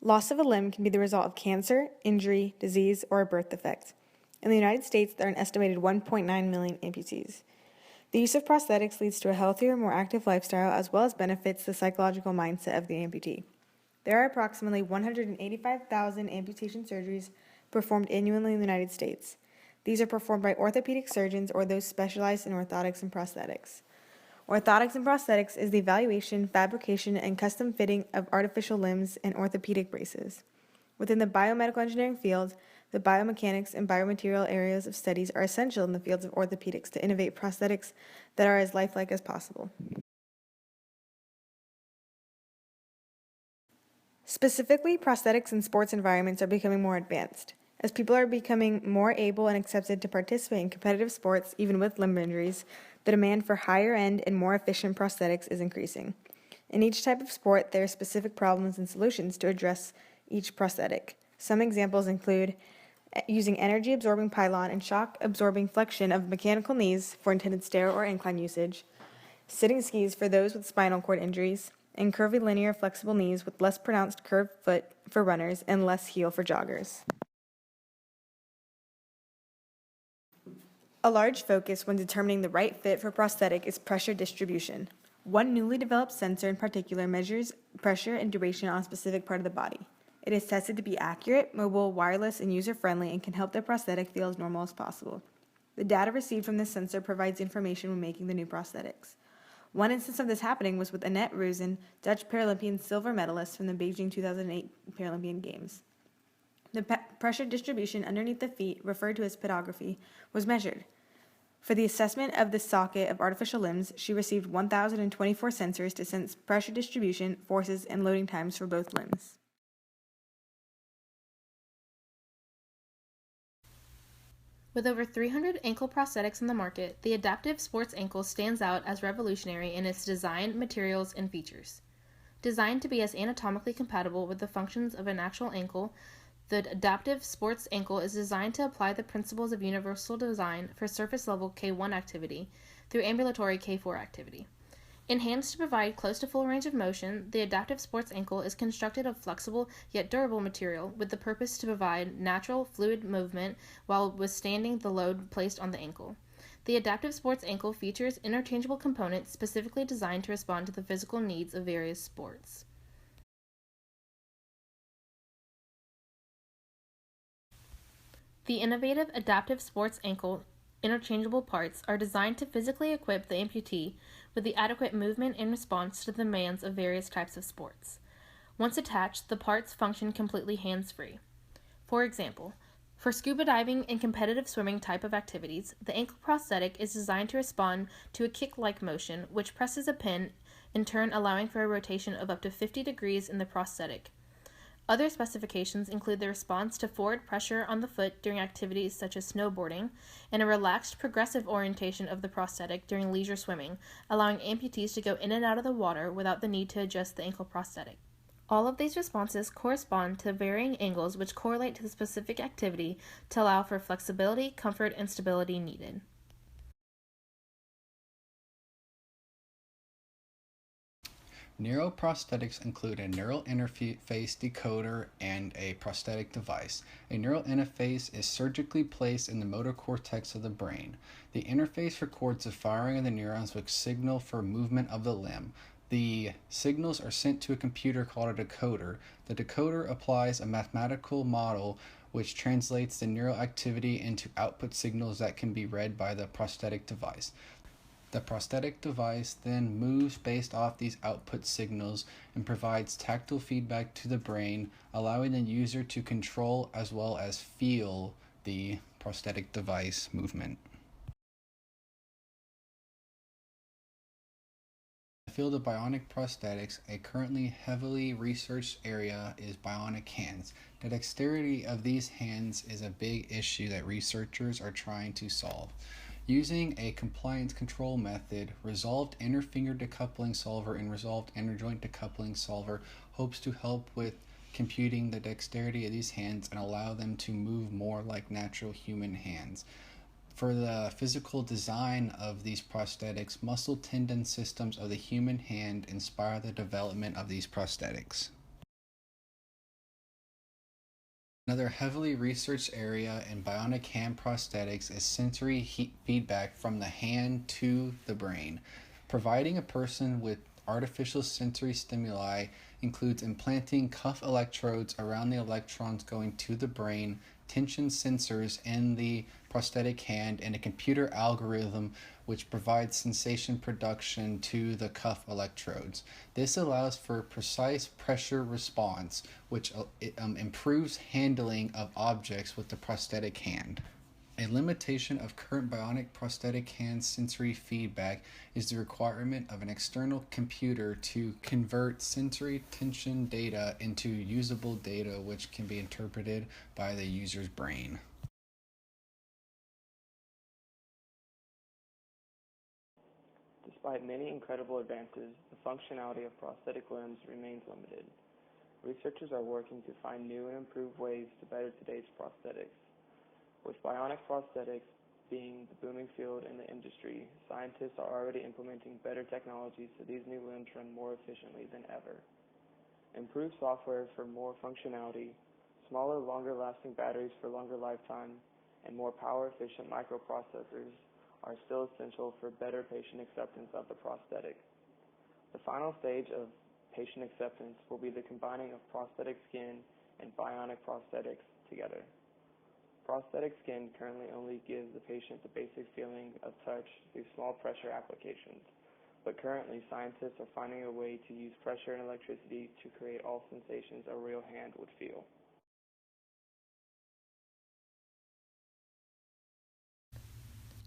Loss of a limb can be the result of cancer, injury, disease, or a birth defect. In the United States, there are an estimated 1.9 million amputees. The use of prosthetics leads to a healthier, more active lifestyle, as well as benefits the psychological mindset of the amputee. There are approximately 185,000 amputation surgeries performed annually in the United States. These are performed by orthopedic surgeons or those specialized in orthotics and prosthetics. Orthotics and prosthetics is the evaluation, fabrication, and custom fitting of artificial limbs and orthopedic braces. Within the biomedical engineering field, the biomechanics and biomaterial areas of studies are essential in the fields of orthopedics to innovate prosthetics that are as lifelike as possible. Specifically, prosthetics in sports environments are becoming more advanced. As people are becoming more able and accepted to participate in competitive sports, even with limb injuries, the demand for higher-end and more efficient prosthetics is increasing. In each type of sport, there are specific problems and solutions to address each prosthetic. Some examples include using energy-absorbing pylon and shock-absorbing flexion of mechanical knees for intended stair or incline usage, sitting skis for those with spinal cord injuries, and curvy linear flexible knees with less pronounced curved foot for runners and less heel for joggers. A large focus when determining the right fit for prosthetic is pressure distribution. One newly developed sensor in particular measures pressure and duration on a specific part of the body. It is tested to be accurate, mobile, wireless, and user-friendly and can help the prosthetic feel as normal as possible. The data received from this sensor provides information when making the new prosthetics. One instance of this happening was with Annette Rosen, Dutch Paralympian silver medalist from the Beijing 2008 Paralympian Games. The pressure distribution underneath the feet, referred to as pedography, was measured. For the assessment of the socket of artificial limbs, she received 1,024 sensors to sense pressure distribution, forces, and loading times for both limbs. With over 300 ankle prosthetics on the market, the adaptive sports ankle stands out as revolutionary in its design, materials, and features. Designed to be as anatomically compatible with the functions of an actual ankle, the adaptive sports ankle is designed to apply the principles of universal design for surface-level K1 activity through ambulatory K4 activity. Enhanced to provide close to full range of motion, the adaptive sports ankle is constructed of flexible yet durable material with the purpose to provide natural, fluid movement while withstanding the load placed on the ankle. The adaptive sports ankle features interchangeable components specifically designed to respond to the physical needs of various sports. The innovative adaptive sports ankle interchangeable parts are designed to physically equip the amputee with the adequate movement in response to the demands of various types of sports. Once attached, the parts function completely hands-free. For example, for scuba diving and competitive swimming type of activities, the ankle prosthetic is designed to respond to a kick-like motion, which presses a pin, in turn allowing for a rotation of up to 50 degrees in the prosthetic. Other specifications include the response to forward pressure on the foot during activities such as snowboarding, and a relaxed progressive orientation of the prosthetic during leisure swimming, allowing amputees to go in and out of the water without the need to adjust the ankle prosthetic. All of these responses correspond to varying angles which correlate to the specific activity to allow for flexibility, comfort, and stability needed. Neuroprosthetics include a neural interface decoder and a prosthetic device. A neural interface is surgically placed in the motor cortex of the brain. The interface records the firing of the neurons which signal for movement of the limb. The signals are sent to a computer called a decoder. The decoder applies a mathematical model which translates the neural activity into output signals that can be read by the prosthetic device. The prosthetic device then moves based off these output signals and provides tactile feedback to the brain, allowing the user to control as well as feel the prosthetic device movement. In the field of bionic prosthetics, a currently heavily researched area is bionic hands. The dexterity of these hands is a big issue that researchers are trying to solve. Using a compliance control method, resolved inner finger decoupling solver and resolved inner joint decoupling solver hopes to help with computing the dexterity of these hands and allow them to move more like natural human hands. For the physical design of these prosthetics, muscle tendon systems of the human hand inspire the development of these prosthetics. Another heavily researched area in bionic hand prosthetics is sensory feedback from the hand to the brain. Providing a person with artificial sensory stimuli includes implanting cuff electrodes around the electrons going to the brain, tension sensors in the prosthetic hand, and a computer algorithm which provides sensation production to the cuff electrodes. This allows for precise pressure response, which improves handling of objects with the prosthetic hand. A limitation of current bionic prosthetic hand sensory feedback is the requirement of an external computer to convert sensory tension data into usable data which can be interpreted by the user's brain. Despite many incredible advances, the functionality of prosthetic limbs remains limited. Researchers are working to find new and improved ways to better today's prosthetics. With bionic prosthetics being the booming field in the industry, scientists are already implementing better technologies so these new limbs run more efficiently than ever. Improved software for more functionality, smaller, longer-lasting batteries for longer lifetime, and more power-efficient microprocessors are still essential for better patient acceptance of the prosthetic. The final stage of patient acceptance will be the combining of prosthetic skin and bionic prosthetics together. Prosthetic skin currently only gives the patient the basic feeling of touch through small pressure applications, but currently scientists are finding a way to use pressure and electricity to create all sensations a real hand would feel.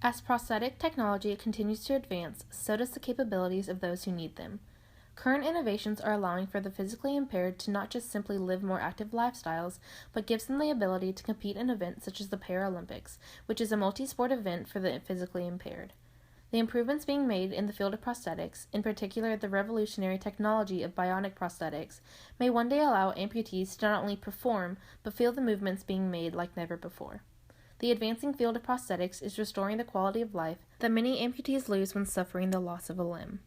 As prosthetic technology continues to advance, so does the capabilities of those who need them. Current innovations are allowing for the physically impaired to not just simply live more active lifestyles, but gives them the ability to compete in events such as the Paralympics, which is a multi-sport event for the physically impaired. The improvements being made in the field of prosthetics, in particular the revolutionary technology of bionic prosthetics, may one day allow amputees to not only perform, but feel the movements being made like never before. The advancing field of prosthetics is restoring the quality of life that many amputees lose when suffering the loss of a limb.